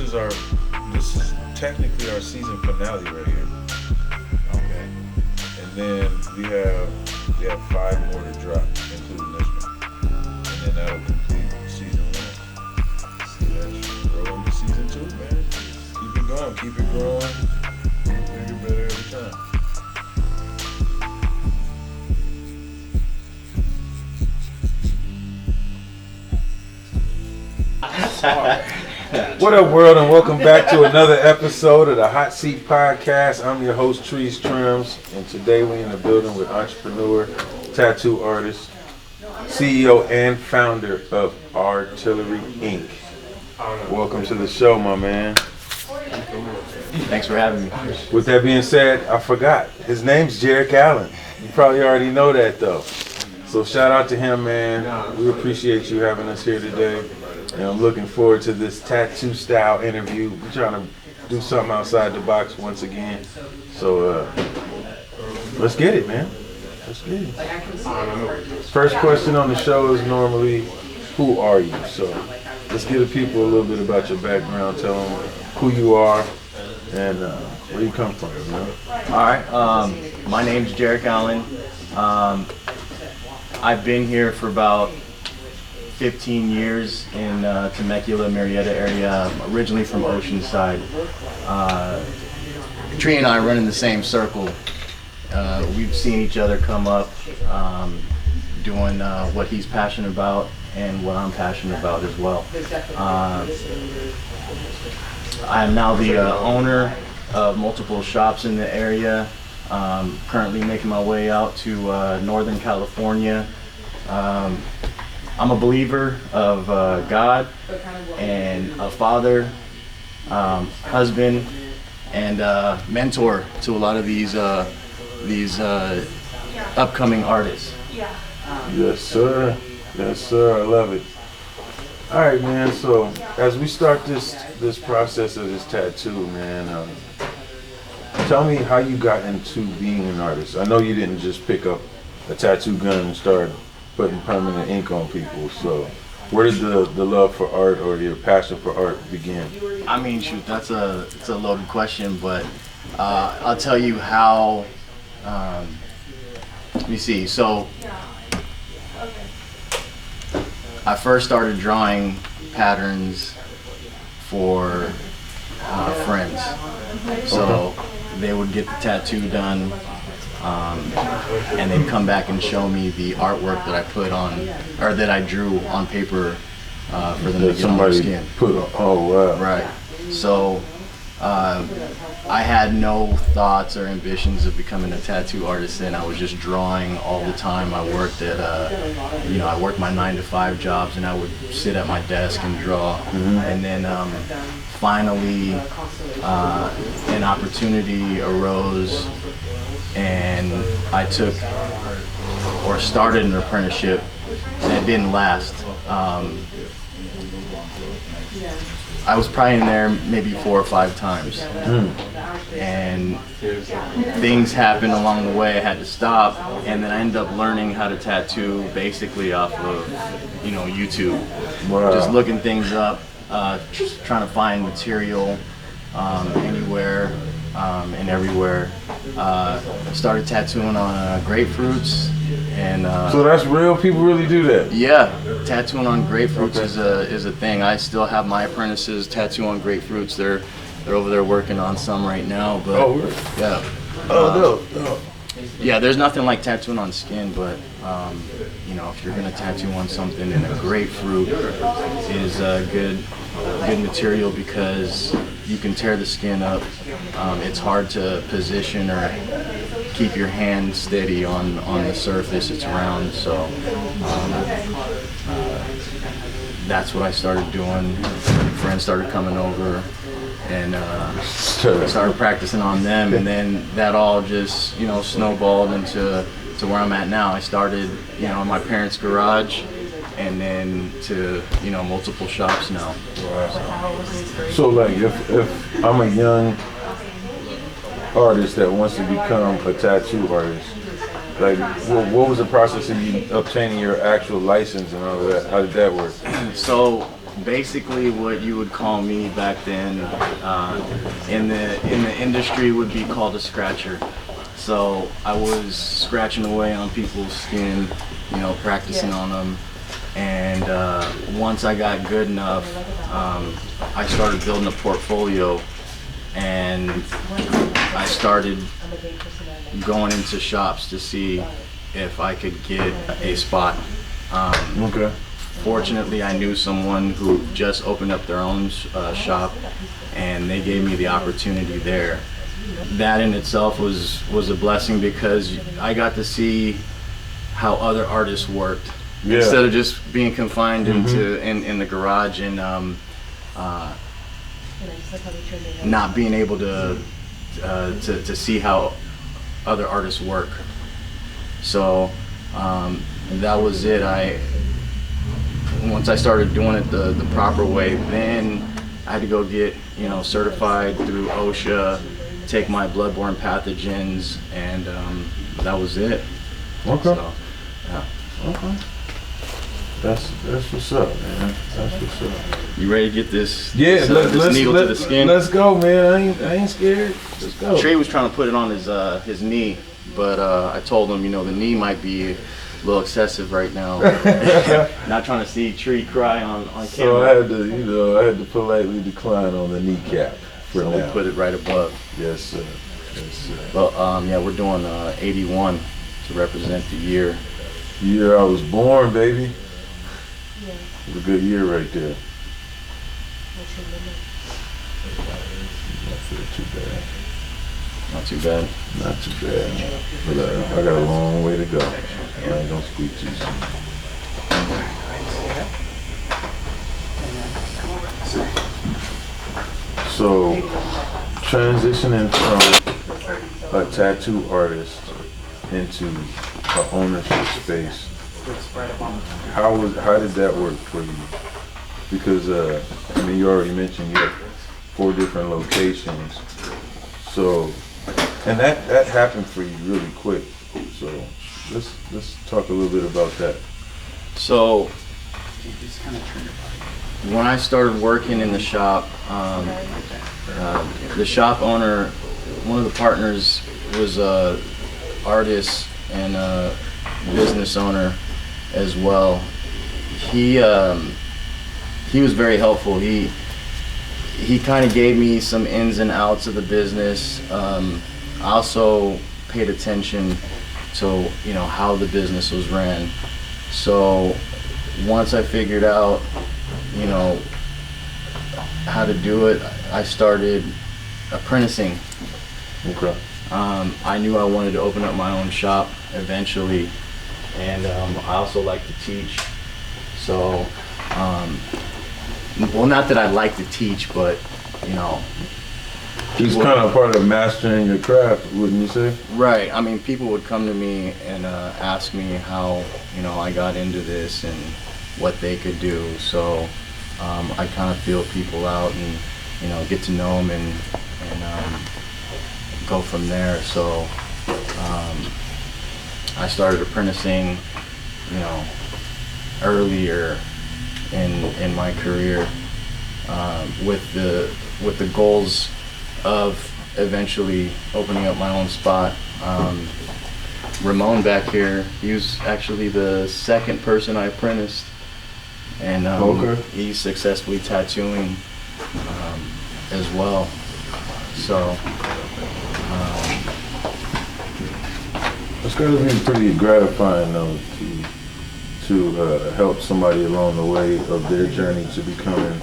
this is technically our season finale right here. Okay. And then we have 5 more to drop, including this one. And then that'll complete season 1. See that roll into season 2, man. Keep it going, keep it growing. Make it better every time. What up, world, and welcome back to another episode of the Hot Seat Podcast. I'm your host, Trees Trims, and today we're in the building with entrepreneur, tattoo artist, CEO, and founder of Artillery Inc. Welcome to the show, my man. Thanks for having me. With that being said, I forgot. His name's Jerrick Allen. You probably already know that, though. So shout out to him, man. We appreciate you having us here today. And I'm looking forward to this tattoo style interview. We're trying to do something outside the box once again. So let's get it, man. Let's get it. First question on the show is normally, who are you? So let's give the people a little bit about your background. Tell them who you are and where you come from. You know? All right. My name's Jerrick Allen. I've been here for about 15 years in Temecula, Marietta area. I'm originally from Oceanside. Tree and I run in the same circle. We've seen each other come up doing what he's passionate about and what I'm passionate about as well. I'm now the owner of multiple shops in the area. Currently making my way out to Northern California. I'm a believer of God and a father, husband, and mentor to a lot of these upcoming artists. Yes, sir. Yes, sir. I love it. All right, man. So as we start this process of this tattoo, man, tell me how you got into being an artist. I know you didn't just pick up a tattoo gun and start putting permanent ink on people. So where did the love for art or your passion for art begin? I mean, shoot, it's a loaded question, but I'll tell you how. Let me see. So I first started drawing patterns for friends. So they would get the tattoo done. And they'd come back and show me the artwork that I put on, or that I drew on paper for them to get on their skin. Oh, wow. Right. So I had no thoughts or ambitions of becoming a tattoo artist then. I was just drawing all the time. I worked at, I worked my 9-to-5 jobs, and I would sit at my desk and draw. Mm-hmm. And then finally an opportunity arose, and I took or started an apprenticeship that didn't last. I was probably in there maybe 4 or 5 times. And things happened along the way. I had to stop, and then I ended up learning how to tattoo basically off of, YouTube. Wow. Just looking things up, just trying to find material anywhere and everywhere. Started tattooing on grapefruits, and so that's real. People really do that. Yeah, tattooing on grapefruits is a thing. I still have my apprentices tattoo on grapefruits. They're over there working on some right now. But really? Yeah. No. Yeah, there's nothing like tattooing on skin, but if you're gonna tattoo on something, and a grapefruit is a good material because you can tear the skin up. It's hard to position or keep your hand steady on the surface. It's round, so that's what I started doing. Friends started coming over, and started practicing on them, and then that all just snowballed into where I'm at now. I started in my parents' garage, and then to multiple shops now. Wow. So like if I'm a young artist that wants to become a tattoo artist, like what was the process of you obtaining your actual license and all of that? How did that work? So basically what you would call me back then in the industry would be called a scratcher. So I was scratching away on people's skin, you know, practicing on them. And once I got good enough, I started building a portfolio, and I started going into shops to see if I could get a spot. Okay. Fortunately, I knew someone who just opened up their own shop, and they gave me the opportunity there. That in itself was a blessing because I got to see how other artists worked. Yeah. Instead of just being confined into in the garage and not being able to see how other artists work. So that was it. Once I started doing it the proper way, then I had to go get, you know, certified through OSHA, take my bloodborne pathogens, and that was it. Okay. So, yeah. Okay. That's what's up, man. That's what's up. You ready to get this? Yeah, this needle to the skin? Let's go, man. I ain't scared. Let's go. Trey was trying to put it on his knee, but I told him, you know, the knee might be a little excessive right now. Not trying to see Tree cry on camera. So I had to politely decline on the kneecap for So now. we put it right above. Yes, sir. Yes, sir. Well, yeah, we're doing 81 to represent the year. The year I was born, baby. It was a good year right there. Not feel too bad. Not too bad. Not too bad. But I got a long way to go. I ain't gonna squeak too soon. So, transitioning from a tattoo artist into an ownership space, how did that work for you? Because I mean, you already mentioned you have 4 different locations. So, and that happened for you really quick. So let's talk a little bit about that. So when I started working in the shop, the shop owner, one of the partners, was a artist and a business owner as well. He was very helpful. He kind of gave me some ins and outs of the business. I also paid attention to, you know, how the business was ran. So once I figured out, you know, how to do it, I started apprenticing. Okay. I knew I wanted to open up my own shop eventually, and I also like to teach. So, well, not that I like to teach, but, you know, It's kind of part of mastering your craft, wouldn't you say? Right. I mean, people would come to me and ask me how, you know, I got into this and what they could do. So I kind of feel people out and, you know, get to know them and go from there. So I started apprenticing, you know, earlier in my career with the goals of eventually opening up my own spot. Ramon back here, he was actually the second person I apprenticed, and Okay. he's successfully tattooing as well. So It's got to be pretty gratifying, though, to help somebody along the way of their journey to becoming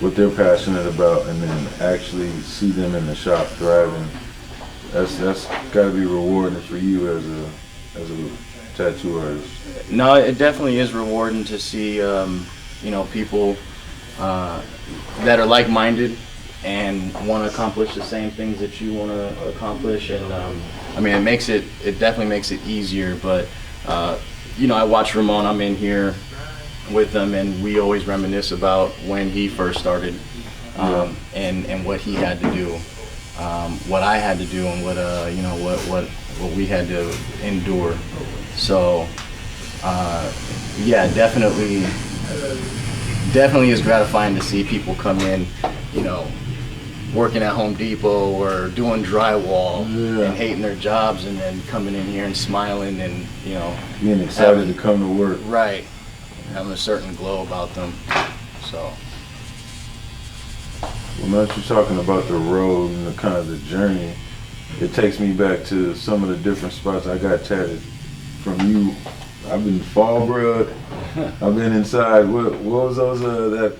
what they're passionate about, and then actually see them in the shop thriving. That's got to be rewarding for you as a tattoo artist. no, it definitely is rewarding to see you know, people that are like-minded and want to accomplish the same things that you want to accomplish. And I mean, it definitely makes it easier. But you know, I watch Ramon. I'm in here with him, and we always reminisce about when he first started, and what he had to do, what I had to do, and what you know, what we had to endure. So yeah, definitely definitely is gratifying to see people come in, you know, working at Home Depot or doing drywall and hating their jobs, and then coming in here and smiling and, you know, being excited to come to work. Right. Having a certain glow about them. So. Well, now that you're talking about the road and the kind of the journey, it takes me back to some of the different spots I got tatted from you. I've been Fallbrook. I've been inside. What was those? The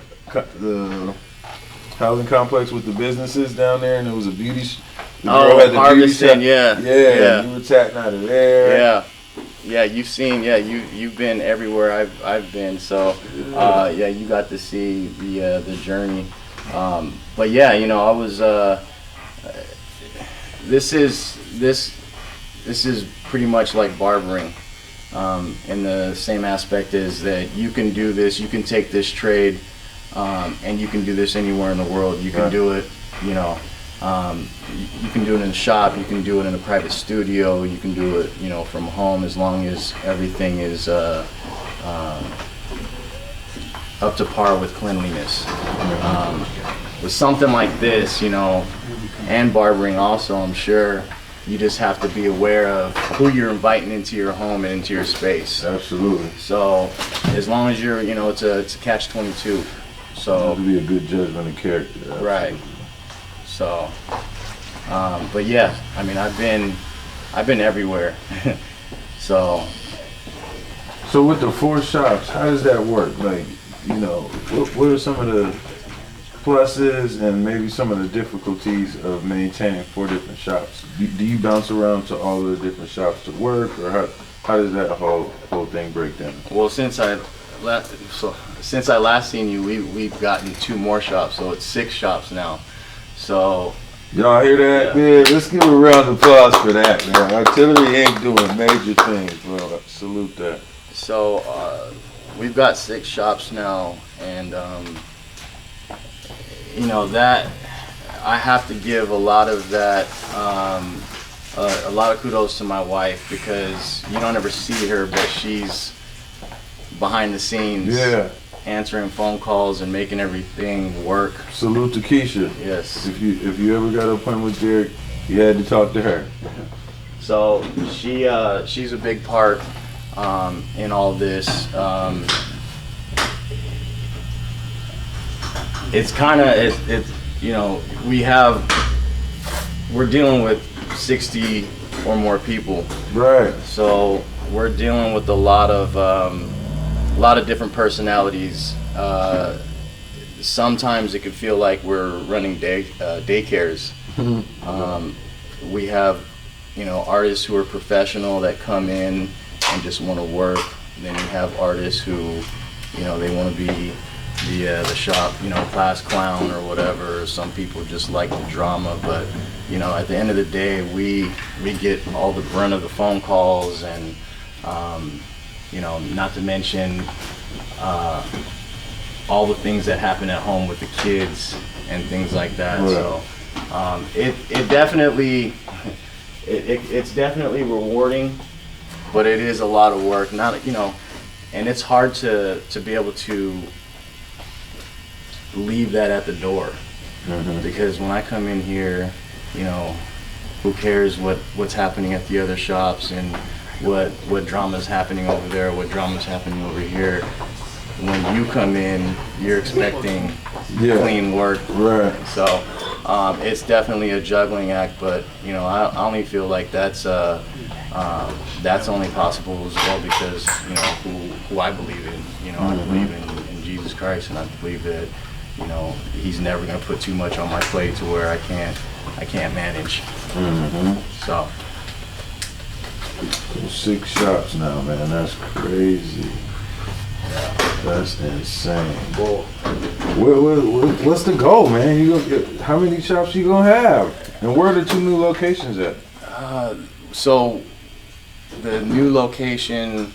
housing complex with the businesses down there, and it was a beauty. Harvesting. Yeah. You were tatting out of there. Yeah. You've seen. Yeah, you've been everywhere I've been. So, you got to see the journey. But yeah, you know, I was. This is pretty much like barbering. In the same aspect is that you can do this, you can take this trade, and you can do this anywhere in the world. You can do it, you know, you can do it in a shop, you can do it in a private studio, you can do it, you know, from home, as long as everything is up to par with cleanliness. With something like this, you know, and barbering also, I'm sure, you just have to be aware of who you're inviting into your home and into your space. Absolutely. So, as long as you're, you know, it's a catch-22. So. You have to be a good judgment of character. Absolutely. Right. So, but yeah, I mean, I've been everywhere. So. So with the 4 shops, how does that work? Like, you know, what are some of the pluses and maybe some of the difficulties of maintaining 4 different shops? Do you bounce around to all of the different shops to work, or how does that whole thing break down? Well, since I last seen you, we've gotten 2 more shops, so it's 6 shops now. So. Y'all hear that? Yeah. Let's give a round of applause for that, man. Artillery Inc. doing major things, bro. Salute that. So we've got 6 shops now, and you know, that I have to give a lot of that, a lot of kudos to my wife, because you don't ever see her, but she's behind the scenes, answering phone calls and making everything work. Salute to Keisha. Yes. If you ever got an appointment with Jerrick, you had to talk to her. So she's a big part in all this. It's kind of, it's you know, we're dealing with 60 or more people. Right. So we're dealing with a lot of different personalities. Sometimes it could feel like we're running daycares. We have, you know, artists who are professional that come in and just want to work. Then you have artists who, you know, they want to be the shop, you know, class clown or whatever. Some people just like the drama, but you know, at the end of the day, we get all the brunt of the phone calls, and you know, not to mention all the things that happen at home with the kids and things like that. Right. So it's definitely rewarding, but it is a lot of work. Not, you know, and it's hard to be able to leave that at the door, because when I come in here, you know, who cares what's happening at the other shops and what drama's happening over there, what drama's happening over here. When you come in, you're expecting clean work. Right. So it's definitely a juggling act, but you know, I only feel like that's only possible as well because, you know, who I believe in. You know, I believe in Jesus Christ, and I believe that, you know, He's never going to put too much on my plate to where I can't manage. So 6 shops now, man. That's crazy. That's insane. Well, what's the goal, man? How many shops you gonna have, and where are the 2 new locations at? So the new location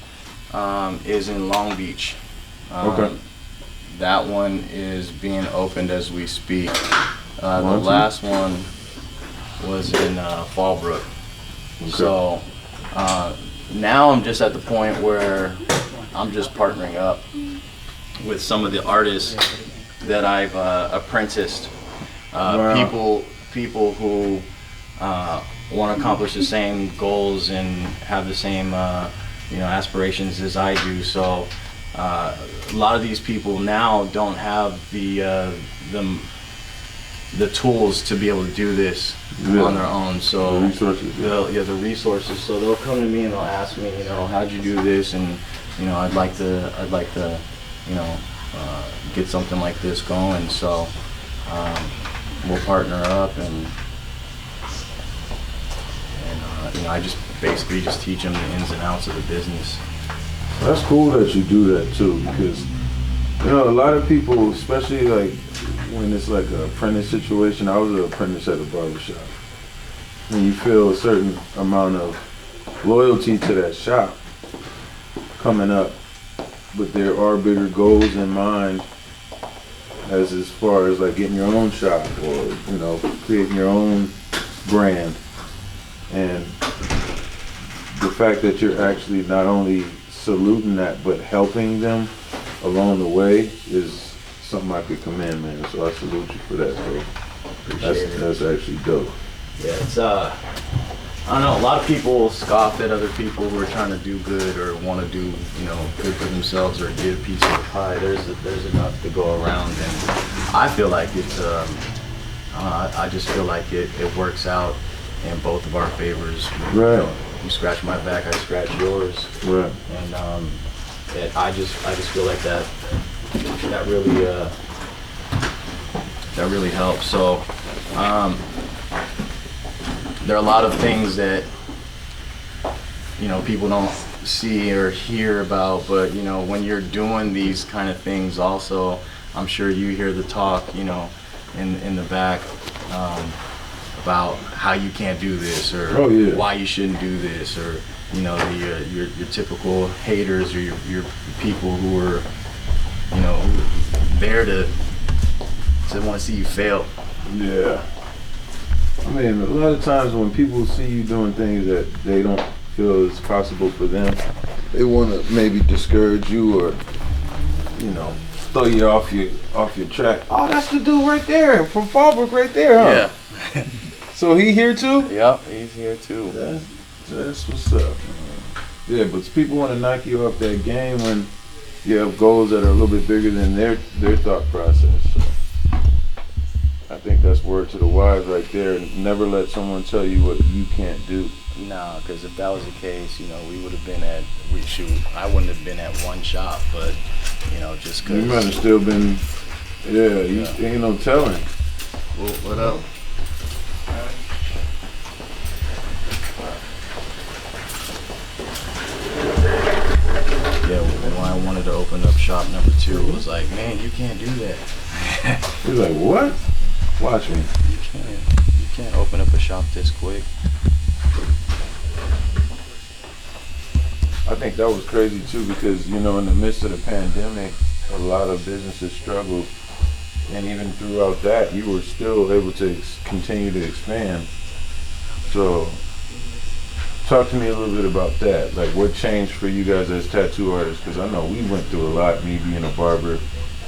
is in Long Beach. Okay. That one is being opened as we speak. The last one was in Fallbrook. Okay. So now I'm just at the point where I'm just partnering up. with some of the artists that I've apprenticed. Wow. People who want to accomplish the same goals and have the same aspirations as I do. So a lot of these people now don't have the tools to be able to do this on their own. So the resources. the resources. So they'll come to me and they'll ask me, how'd you do this? And I'd like to, get something like this going. So we'll partner up and I just basically just teach them the ins and outs of the business. That's cool that you do that too, because a lot of people, especially like when it's like an apprentice situation. I was an apprentice at a barbershop, and you feel a certain amount of loyalty to that shop coming up, but there are bigger goals in mind as far as like getting your own shop or creating your own brand. And the fact that you're actually not only saluting that but helping them along the way is something I could commend, man. So I salute you for that, bro. That's actually dope. Yeah, it's I don't know, a lot of people scoff at other people who are trying to do good or want to do, good for themselves or get a piece of the pie. There's enough to go around, and I feel like it's I just feel like it works out in both of our favors. Right. You scratch my back, I scratch yours. Right. And I just feel like that really helps. So there are a lot of things that people don't see or hear about, but when you're doing these kind of things also, I'm sure you hear the talk in the back about how you can't do this or why you shouldn't do this, or your typical haters or your people who are there to want to see you fail. Yeah. I mean, a lot of times when people see you doing things that they don't feel is possible for them, they want to maybe discourage you or, throw you off your track. Oh, that's the dude right there from Fallbrook right there, huh? Yeah. So he here too? Yep, he's here too. That's what's up. Yeah, but people want to knock you off that game when you have goals that are a little bit bigger than their thought process. So I think that's word to the wise right there. Never let someone tell you what you can't do. No, because if that was the case, we would have been I wouldn't have been at one shop, but just because. You might have still been, you ain't no telling. Well, what up? Yeah, when I wanted to open up shop number 2, it was like, man, you can't do that. He's like, what? Watch me. You can't open up a shop this quick. I think that was crazy too, because in the midst of the pandemic, a lot of businesses struggled, and even throughout that, you were still able to continue to expand. So, talk to me a little bit about that. Like, what changed for you guys as tattoo artists? Because I know we went through a lot, me being a barber,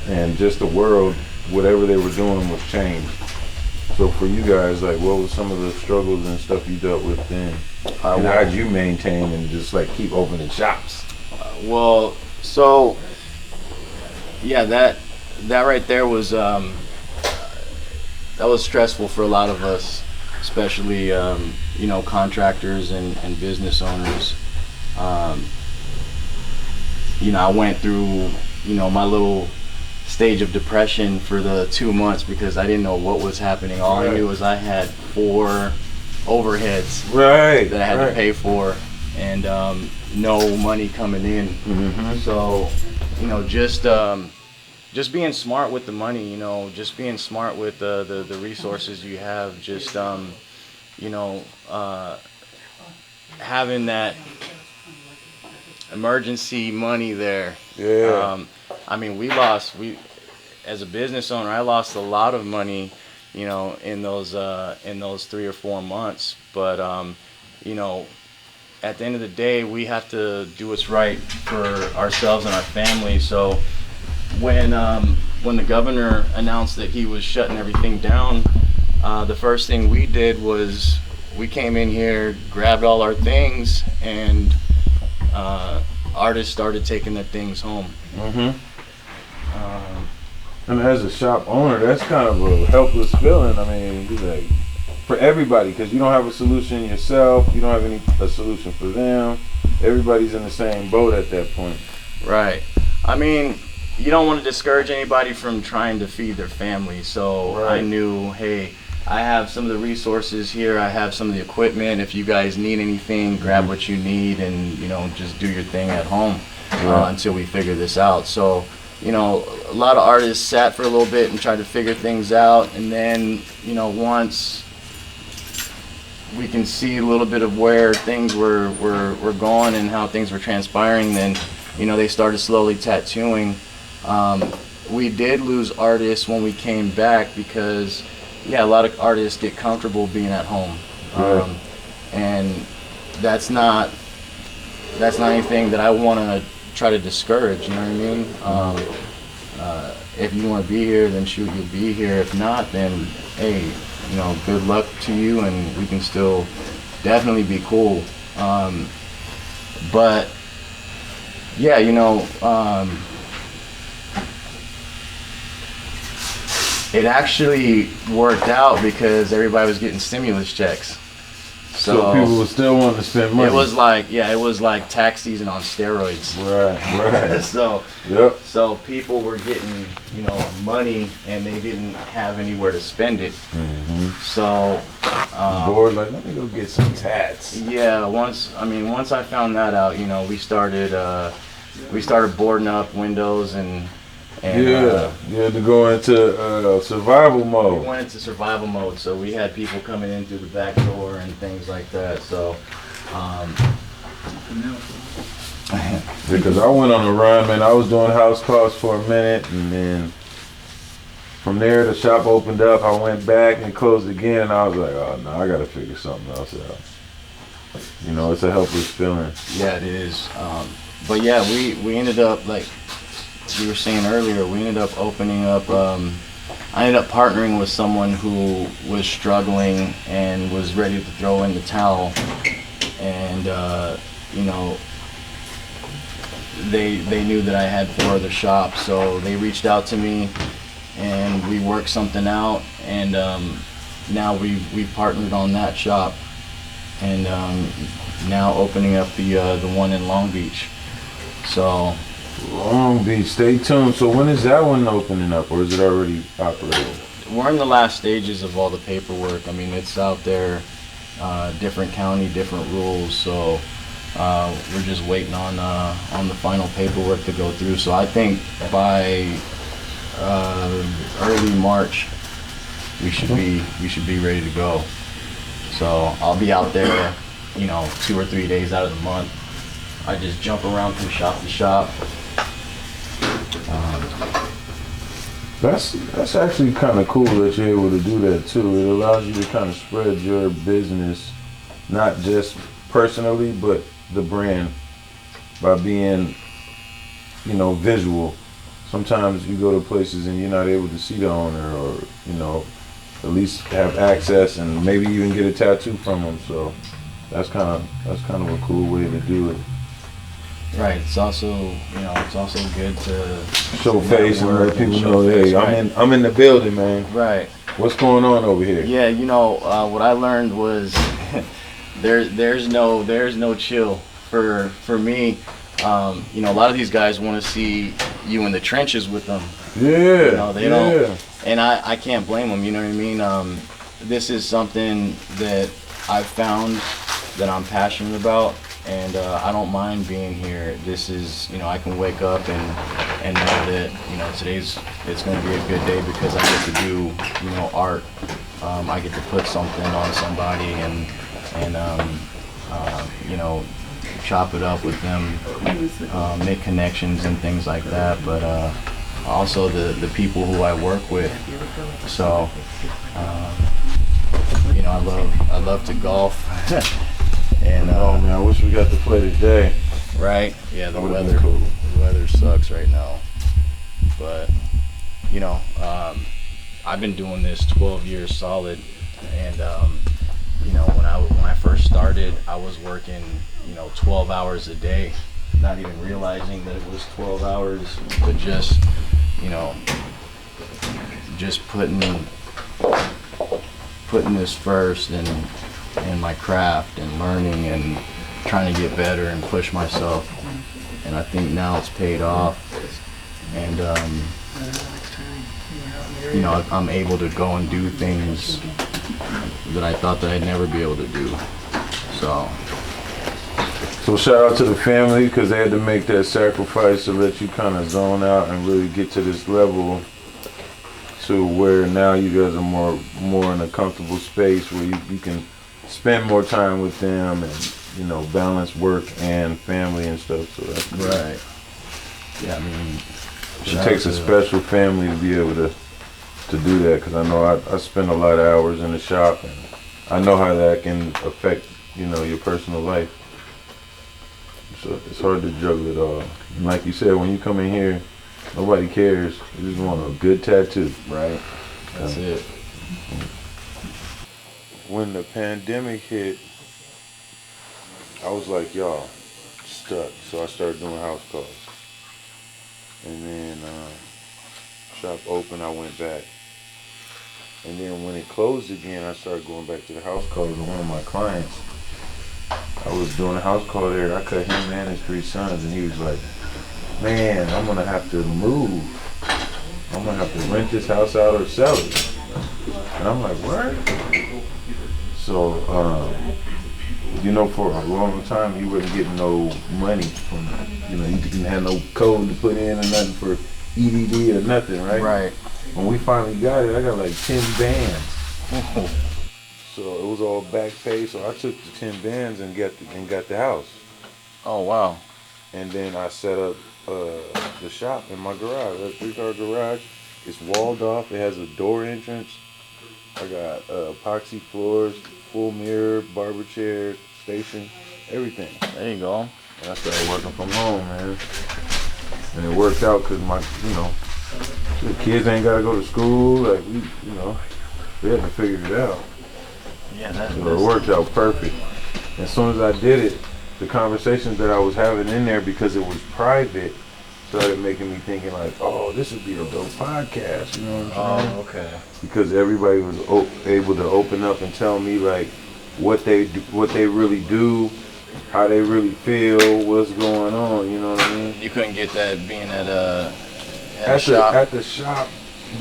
and just the world, whatever they were doing was changed. So for you guys, like, what was some of the struggles and stuff you dealt with then? And how'd you maintain and just like keep opening shops? That right there was that was stressful for a lot of us, especially contractors and business owners. I went through my little stage of depression for the 2 months because I didn't know what was happening. All I knew was I had 4 overheads that I had to pay for, and no money coming in. Mm-hmm. So just being smart with the money, just being smart with the resources you have, just having that emergency money there. Yeah. As a business owner, I lost a lot of money, in those 3 or 4 months. But at the end of the day, we have to do what's right for ourselves and our family. So when the governor announced that he was shutting everything down, the first thing we did was we came in here, grabbed all our things, and artists started taking their things home. And as a shop owner, that's kind of a helpless feeling. I mean, like, for everybody, because you don't have a solution yourself, you don't have a solution for them. Everybody's in the same boat at that point. Right. I mean, you don't want to discourage anybody from trying to feed their family. So I knew, hey, I have some of the resources here. I have some of the equipment. If you guys need anything, grab what you need, and just do your thing at home until we figure this out. So, a lot of artists sat for a little bit and tried to figure things out, and then, once we can see a little bit of where things were going and how things were transpiring, then, they started slowly tattooing. We did lose artists when we came back because, a lot of artists get comfortable being at home, and that's not anything that I want to try to discourage. You know what I mean? If you want to be here, then shoot, you'll be here. If not, then hey, good luck to you, and we can still definitely be cool. But yeah, it actually worked out because everybody was getting stimulus checks. So people would still want to spend money. It was like tax season on steroids. Right. So people were getting, money, and they didn't have anywhere to spend it. So bored, like, let me go get some tats. Yeah, once I found that out, we started boarding up windows and you had to go into survival mode. We went into survival mode, so we had people coming in through the back door and things like that. So, because I went on a run, man. I was doing house calls for a minute, and then from there the shop opened up. I went back and closed again, and I was like, oh no, I gotta figure something else out. It's a helpless feeling. Yeah, it is. But yeah, we ended up, like you were saying earlier, we ended up opening up, I ended up partnering with someone who was struggling and was ready to throw in the towel, and they knew that I had 4 other shops, so they reached out to me and we worked something out, and now we've partnered on that shop, and now opening up the one in Long Beach. So Long Beach, stay tuned. So when is that one opening up, or is it already operating? We're in the last stages of all the paperwork. I mean, it's out there, different county, different rules. So we're just waiting on the final paperwork to go through. So I think by early March we should be ready to go. So I'll be out there, 2 or 3 days out of the month. I just jump around from shop to shop. That's actually kind of cool that you're able to do that too. It allows you to kind of spread your business, not just personally, but the brand, by being, visual. Sometimes you go to places and you're not able to see the owner, or at least have access and maybe even get a tattoo from them. So that's kind of a cool way to do it. Right. It's also good to show face and let people know, hey, I'm in the building, man. Right. What's going on over here? Yeah, what I learned was there's no chill for me. A lot of these guys want to see you in the trenches with them. Yeah. They don't, and I can't blame them. You know what I mean? This is something that I've found that I'm passionate about. And I don't mind being here. This is, I can wake up and know that, it's going to be a good day because I get to do, art. I get to put something on somebody and chop it up with them, make connections and things like that. But also the people who I work with. So, I love to golf. And oh man, I wish we got to play today. Right? Yeah, the weather sucks right now. but you know, I've been doing this 12 years solid, and you know, when I first started, I was working, you know, 12 hours a day, not even realizing that it was 12 hours, but just, you know, just putting this first and my craft and learning and trying to get better and push myself. And I think now it's paid off, and you know, I'm able to go and do things that I thought that I'd never be able to do. So shout out to the family, because they had to make that sacrifice to let you kind of zone out and really get to this level to where now you guys are more in a comfortable space where you can spend more time with them and, you know, balance work and family and stuff. So that's good. Right. Yeah, I mean, It takes a special family to be able to do that, because I know I spend a lot of hours in the shop, and I know how that can affect, you know, your personal life. So it's hard to juggle it all. And like you said, when you come in here, nobody cares. You just want a good tattoo. right. That's it. When the pandemic hit, I was like, y'all, stuck. So I started doing house calls. And then shop open, I went back. And then when it closed again, I started going back to the house calls with one of my clients. I was doing a house call there. I cut him and his 3 sons, and he was like, man, I'm gonna have to move. I'm gonna have to rent this house out or sell it. And I'm like, what? So, you know, for a long time, he wasn't getting no money from, you know, he didn't have no code to put in or nothing for EDD or nothing, right? Right. When we finally got it, I got like 10 bands. So it was all back pay. So I took the 10 bands and got the house. Oh, wow. And then I set up the shop in my garage. That 3-car garage. It's walled off. It has a door entrance. I got epoxy floors, full mirror, barber chairs, station, everything. There you go. And I started working from home, man. And it worked out because you know, the kids ain't got to go to school. Like, we had to figure it out. Yeah, So it worked out perfect. As soon as I did it, the conversations that I was having in there, because it was private, started making me thinking like, oh, this would be a dope podcast, you know what I'm saying? Oh, okay. Because everybody was able to open up and tell me like what they do, what they really do, how they really feel, what's going on, you know what I mean? You couldn't get that being at a shop. At the shop,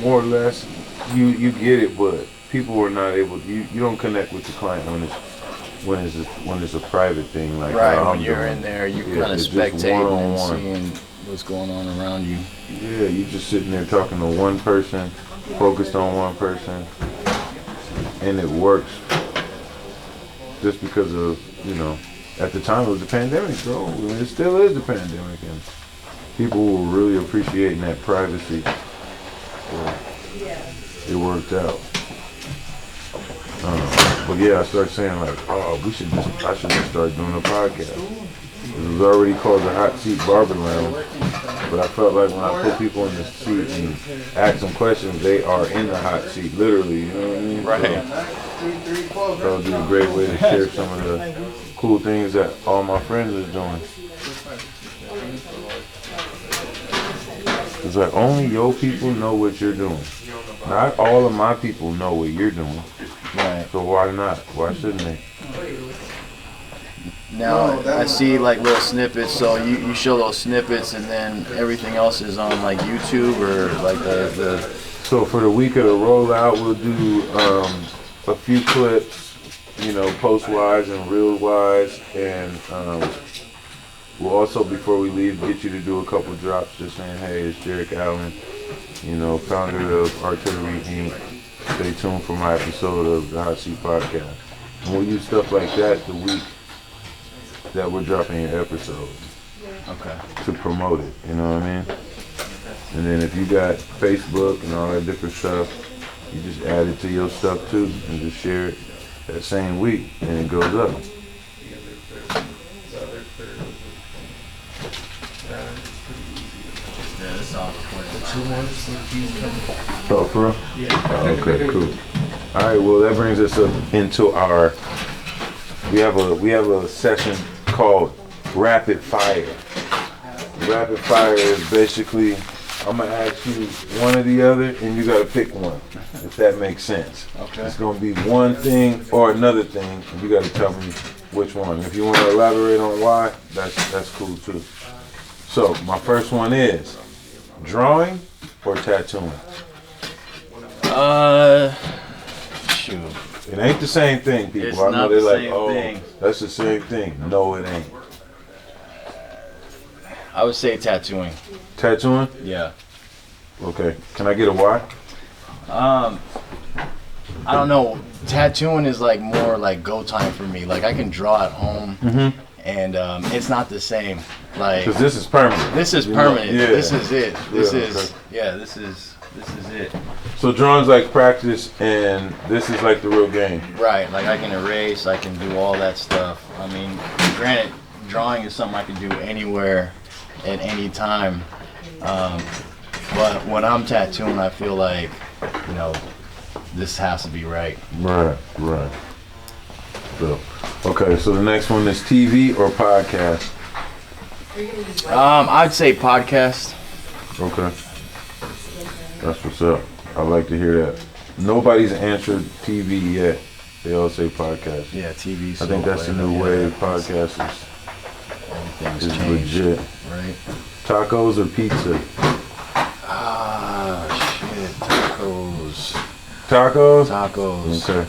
more or less, you get it, but people were not able to, you don't connect with the client when it's a private thing, like right, when you're in there, you kind of spectating and seeing what's going on around you. Yeah, you just sitting there talking to one person, focused on one person, and it works. Just because of, you know, at the time it was the pandemic, bro. I mean, it still is the pandemic, and people were really appreciating that privacy. So it worked out. But yeah, I started saying like, oh, I should just start doing a podcast. It was already called the Hot Seat Barber Lounge, but I felt like when I put people in the seat and ask them questions, they are in the hot seat, literally, you know what I mean? Right. So that would be a great way to share some of the cool things that all my friends are doing. It's like only your people know what you're doing. Not all of my people know what you're doing. Right. So why not? Why shouldn't they? Now, I see like little snippets, so you show those snippets and then everything else is on like YouTube or like the... So for the week of the rollout, we'll do a few clips, you know, post-wise and real-wise, and we'll also, before we leave, get you to do a couple drops just saying, hey, it's Jerrick Allen, you know, founder of Artillery Inc. Stay tuned for my episode of the Hot Seat Podcast. And we'll use stuff like that the week that we're dropping your episode. Okay. To promote it, you know what I mean? And then if you got Facebook and all that different stuff, you just add it to your stuff too and just share it that same week and it goes up. Yeah, this Oh, for real? Yeah. Okay, cool. All right, well, that brings us up into our. We have a session called Rapid Fire. Rapid Fire is basically, I'm gonna ask you one or the other, and you gotta pick one, if that makes sense. Okay. It's gonna be one thing or another thing, and you gotta tell me which one. If you want to elaborate on why, that's cool too. So my first one is drawing or tattooing. Shoot. It ain't the same thing, people. It's I know not they're the like, same oh, thing. that's the same thing. No, it ain't. I would say tattooing. Tattooing? Yeah. Okay. Can I get a why? I don't know. Tattooing is like more like go time for me. Like I can draw at home, and it's not the same. Like Because this is permanent. this is You know, permanent. yeah. This is it. This Yeah, is okay. this is it. So drawing's like practice, and this is like the real game. Right. Like I can erase. I can do all that stuff. I mean, granted, drawing is something I can do anywhere, at any time. But when I'm tattooing, I feel like, this has to be right. Right. So, okay, so the next one is TV or podcast. I'd say podcast. Okay. That's what's up. I like to hear that. Nobody's answered TV yet. They all say podcast. Yeah, TV. I think that's the new wave. Podcast Everything's is changed, legit. right? Tacos or pizza? Shit. Tacos. Tacos? Tacos. Okay.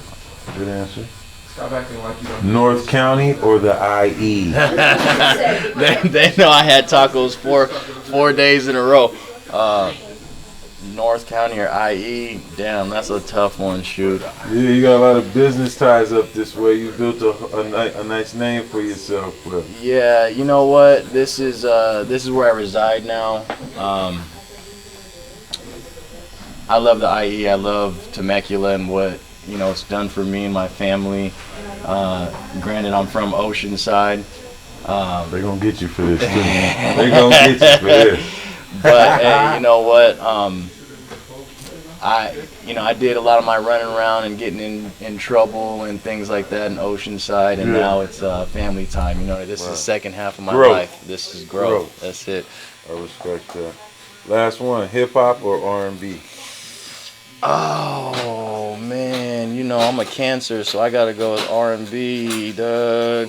Good answer. Stop acting like you don't. North County or the IE? they know I had tacos 4 days in a row. North County or IE? Damn, that's a tough one. Shoot. Yeah, you got a lot of business ties up this way. You built a nice name for yourself. But Yeah, you know what? This is where I reside now. I love the IE. I love Temecula and what it's done for me and my family. Granted, I'm from Oceanside. they're going to get you for this, too. They're going to get you for this. But hey, you know what? I did a lot of my running around and getting in trouble and things like that in Oceanside, and now it's family time. This is the second half of my life. This is growth. That's it. I respect that. Last one, hip hop or R&B? Oh man, I'm a Cancer, so I gotta go with R&B, Doug.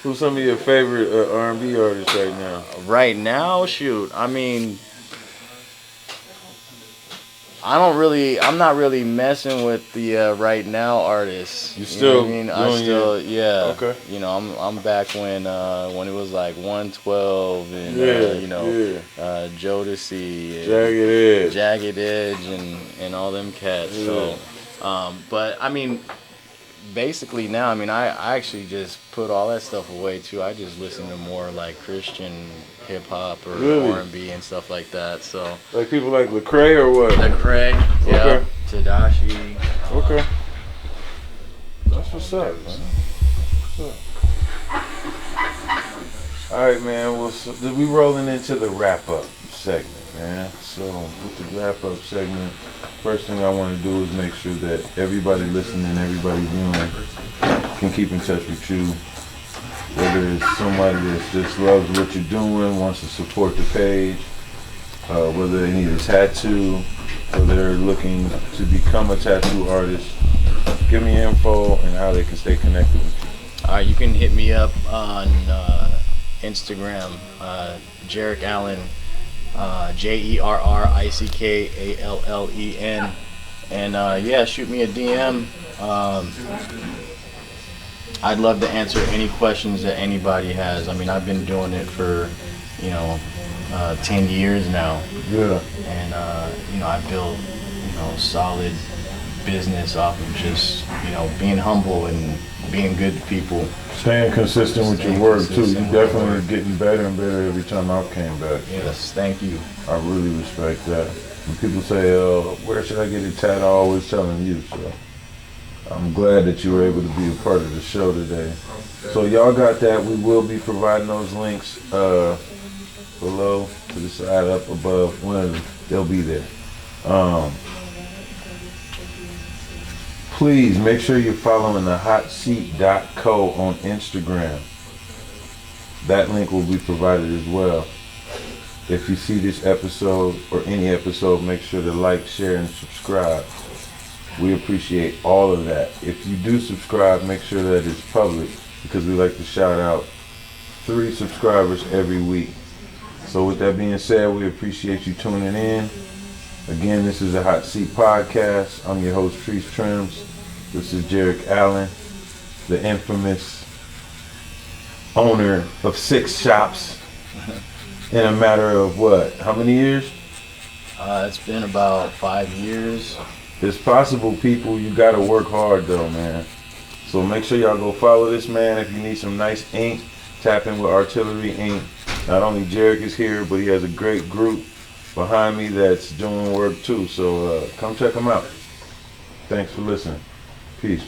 Who's some of your favorite R&B artists right now? Right now, shoot. I mean, I'm not really messing with the right now artists. You still know what I mean? Yeah. Okay. I'm back when it was like 112 and Jodeci, and Jagged Edge, and all them cats. Yeah. So, but I mean, basically now, I actually just put all that stuff away too. I just listen to more like Christian hip hop or R&B and stuff like that. So like people like Lecrae or what? Lecrae, yeah, Tadashi. Okay. That's what's up, man. What's up? All right, man. Well, so we rolling into the wrap-up segment, man. So with the wrap-up segment, first thing I want to do is make sure that everybody listening, everybody viewing, can keep in touch with you. Whether it's somebody that just loves what you're doing, wants to support the page, whether they need a tattoo, or they're looking to become a tattoo artist, give me info and how they can stay connected with you. You can hit me up on Instagram, Jerrick Allen, JerrickAllen, and shoot me a DM. I'd love to answer any questions that anybody has. I've been doing it for 10 years now. Yeah. And I built solid business off of just being humble and being good to people. Staying consistent with your work too. You definitely are getting better and better every time I came back. Yes, thank you. I really respect that. When people say, where should I get a tattoo? I always telling you, so I I'm glad that you were able to be a part of the show today. So y'all got that. We will be providing those links below, to the side, up, above. One of them, they'll be there. Please make sure you're following the hotseat.co on Instagram. That link will be provided as well. If you see this episode or any episode, make sure to like, share, and subscribe. We appreciate all of that. If you do subscribe, make sure that it's public, because we like to shout out 3 subscribers every week. So with that being said, we appreciate you tuning in. Again, this is the Hot Seat Podcast. I'm your host, Trees Trims. This is Jerrick Allen, the infamous owner of 6 shops in a matter of what? How many years? It's been about 5 years. It's possible, people. You gotta work hard though, man. So make sure y'all go follow this man. If you need some nice ink, tap in with Artillery Ink. Not only Jerrick is here, but he has a great group behind me that's doing work too. So come check him out. Thanks for listening. Peace.